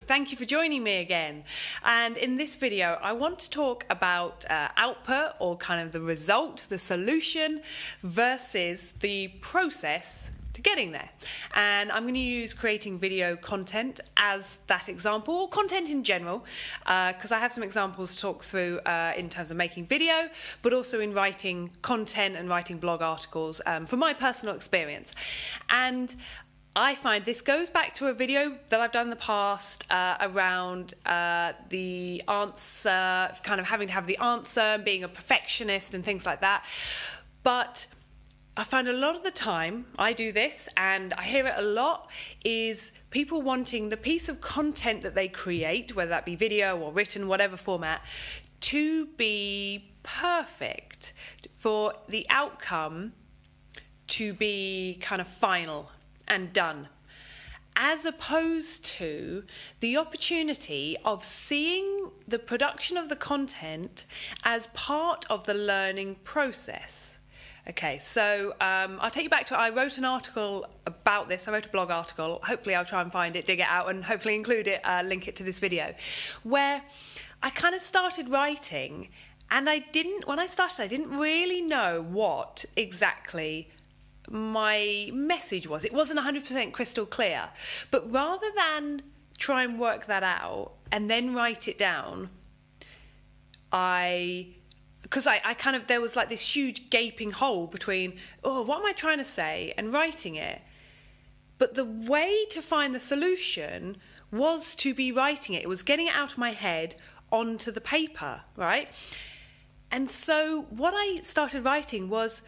Thank you for joining me again. And in this video, I want to talk about output, or kind of the result, the solution, versus the process to getting there. And I'm going to use creating video content as that example, or content in general, because I have some examples to talk through in terms of making video, but also in writing content and writing blog articles from my personal experience. And I find this goes back to a video that I've done in the past around the answer, kind of having to have the answer, and being a perfectionist and things like that. But I find a lot of the time, I do this and I hear it a lot, is people wanting the piece of content that they create, whether that be video or written, whatever format, to be perfect, for the outcome to be kind of final and done, as opposed to the opportunity of seeing the production of the content as part of the learning process. Okay, so I'll take you back to, I wrote an article about this. I wrote a blog article. Hopefully I'll try and find it, dig it out, and hopefully include it, link it to this video, where I kind of started writing, and when I started, I didn't really know what exactly my message was. It wasn't 100% crystal clear, but rather than try and work that out and then write it down, because I kind of, there was like this huge gaping hole between, what am I trying to say, and writing it. But the way to find the solution was to be writing it. It was getting it out of my head onto the paper, right? And so what I started writing was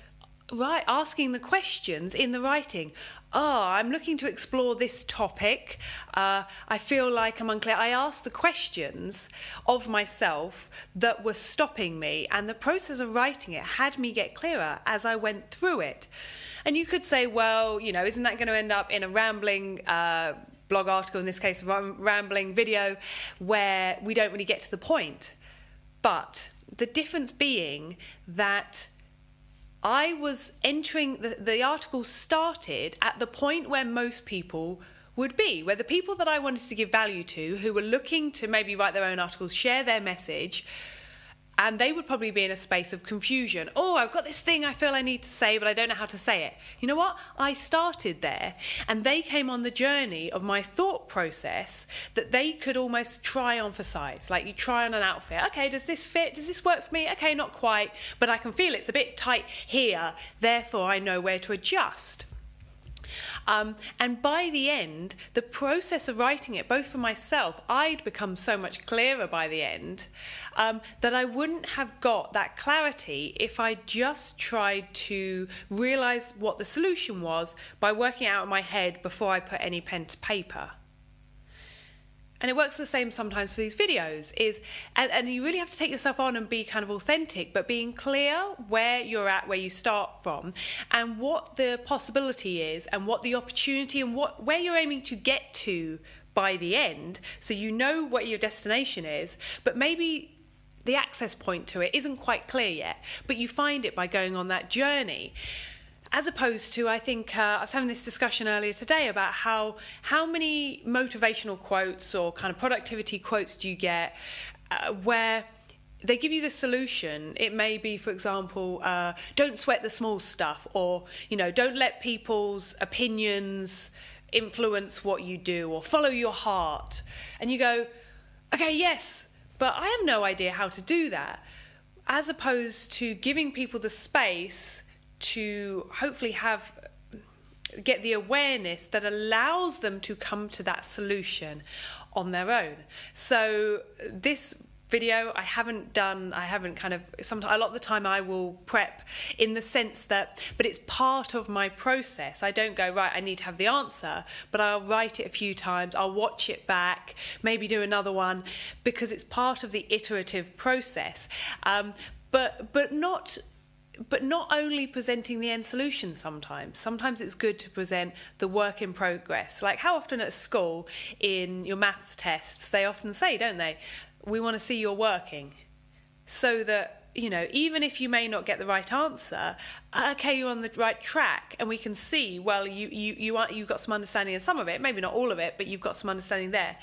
asking the questions in the writing. I'm looking to explore this topic. I feel like I'm unclear. I asked the questions of myself that were stopping me, and the process of writing it had me get clearer as I went through it. And you could say, well, isn't that going to end up in a rambling blog article, in this case, rambling video, where we don't really get to the point? But the difference being that I was entering, the article started at the point where most people would be, where the people that I wanted to give value to, who were looking to maybe write their own articles, share their message, and they would probably be in a space of confusion. I've got this thing I feel I need to say, but I don't know how to say it. You know what? I started there, and they came on the journey of my thought process that they could almost try on for size. Like you try on an outfit. Okay, does this fit? Does this work for me? Okay, not quite, but I can feel it's a bit tight here. Therefore, I know where to adjust. And by the end, the process of writing it, both for myself, I'd become so much clearer by the end, that I wouldn't have got that clarity if I just tried to realise what the solution was by working out in my head before I put any pen to paper. And it works the same sometimes for these videos, and you really have to take yourself on and be kind of authentic, but being clear where you're at, where you start from, and what the possibility is, and what the opportunity, and where you're aiming to get to by the end, so you know what your destination is, but maybe the access point to it isn't quite clear yet, but you find it by going on that journey. As opposed to, I think, I was having this discussion earlier today about how many motivational quotes or kind of productivity quotes do you get where they give you the solution. It may be, for example, don't sweat the small stuff, or, don't let people's opinions influence what you do, or follow your heart. And you go, okay, yes, but I have no idea how to do that. As opposed to giving people the space to hopefully get the awareness that allows them to come to that solution on their own. So this video a lot of the time I will prep in the sense that, but it's part of my process. I don't go, right, I need to have the answer, but I'll write it a few times, I'll watch it back, maybe do another one, because it's part of the iterative process. But not only presenting the end solution sometimes. Sometimes it's good to present the work in progress. Like how often at school in your maths tests, they often say, don't they, we want to see you're working, so that even if you may not get the right answer, okay, you're on the right track, and we can see, well, you've got some understanding of some of it, maybe not all of it, but you've got some understanding there.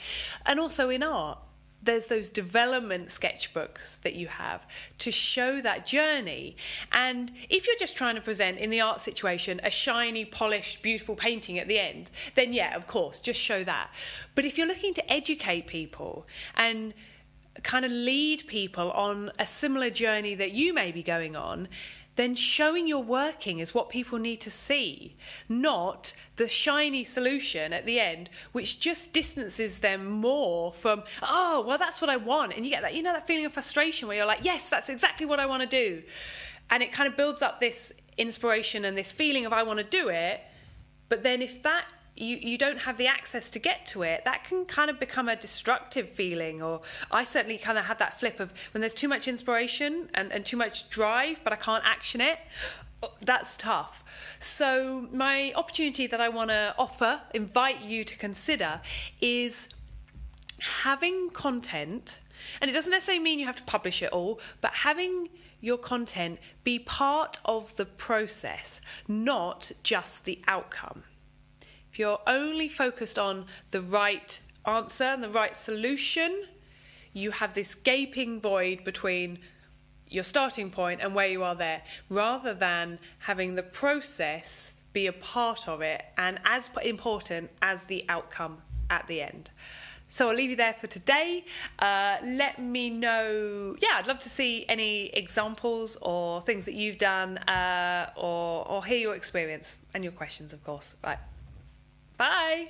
And also in art, there's those development sketchbooks that you have to show that journey. And if you're just trying to present in the art situation a shiny, polished, beautiful painting at the end, then yeah, of course, just show that. But if you're looking to educate people and kind of lead people on a similar journey that you may be going on, then showing your working is what people need to see, not the shiny solution at the end, which just distances them more from, oh, well, that's what I want. And you get that, that feeling of frustration where you're like, yes, that's exactly what I want to do. And it kind of builds up this inspiration and this feeling of I want to do it. But then if that you don't have the access to get to it, that can kind of become a destructive feeling. Or I certainly kind of had that flip of when there's too much inspiration and too much drive, but I can't action it. That's tough. So my opportunity that I want to invite you to consider, is having content, and it doesn't necessarily mean you have to publish it all, but having your content be part of the process, not just the outcome. If you're only focused on the right answer and the right solution, you have this gaping void between your starting point and where you are there, rather than having the process be a part of it and as important as the outcome at the end. So I'll leave you there for today. Let me know. Yeah, I'd love to see any examples or things that you've done, or hear your experience and your questions, of course. Right. Bye.